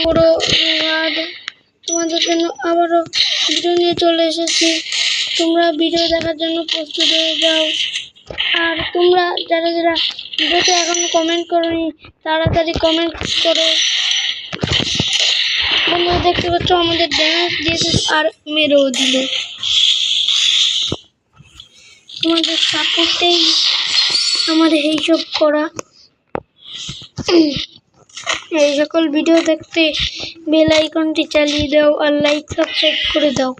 করো। আর তোমাদের জন্য আবারও ভিডিও নিয়ে চলে এসেছি। তোমরা ভিডিও দেখার জন্য প্রস্তুত হয়ে যাও। আর তোমরা যারা যারা ভিডিওতে এখনো কমেন্ট করোনি তাড়াতাড়ি কমেন্ট করো। তোমরা দেখতে পাচ্ছ আমাদের ড্যামেজ দিয়েছে আর মেরেও দিল। তোমাদের সাপোর্টেই আমার এইসব করা। এই সকল ভিডিও দেখতে বেল আইকনটি চালিয়ে দাও আর লাইক সাবস্ক্রাইব করে দাও।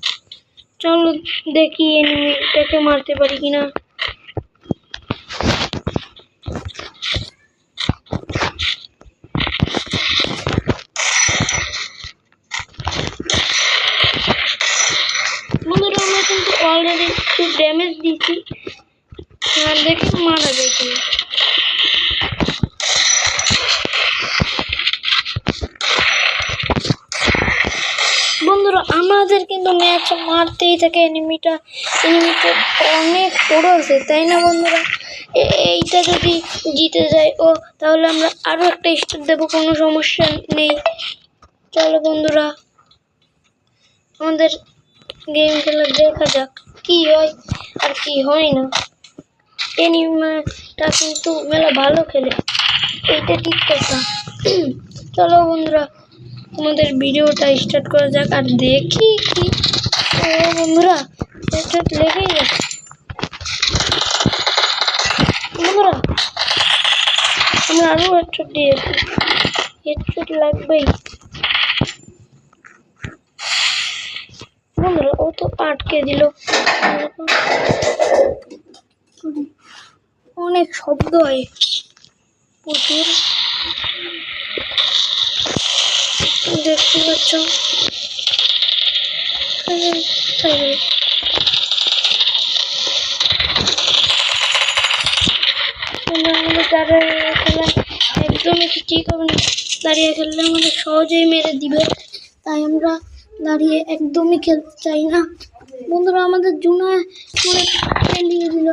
চলো দেখি এনিমিটাকে মারতে পারি কিনা। বন্ধুরা আমরা কিন্তু অলরেডি একটু ড্যামেজ দিয়েছি, দেখি মারা যায় কিনা। বন্ধুরা আমাদের কিন্তু ম্যাচ মারতেই থাকে। এনিমিটা অনেক বড় আছে, তাই না বন্ধুরা? এইটা যদি জিতে যায় ও তাহলে আমরা আরো একটা স্টার দেবো, কোনো সমস্যা নেই। চলো বন্ধুরা আমাদের গেম খেলা দেখা যাক কি হয় আর কি হয় না। এনিমিটা কিন্তু মেলা ভালো খেলে, এইটা ঠিক কথা। চলো বন্ধুরা আমাদের ভিডিওটা স্টার্ট করা যাক আর দেখি কি। বন্ধুরা হেডশট লেগেই গেছে। বন্ধুরা আমরা আরো হেডশট দিয়েছি, হেডশট লাগবেই। বন্ধুরা ও তো আটকে দিল। অনেক শব্দ হয় প্রচুর, দেখতে পাচ্ছ। আমাদের দাঁড়িয়ে খেলা একদমই ঠিক হবে না। দাঁড়িয়ে খেললে আমাদের সহজেই মেরে দিবে, তাই আমরা দাঁড়িয়ে একদমই খেলতে চাই না। বন্ধুরা আমাদের জুনা দিয়ে দিল।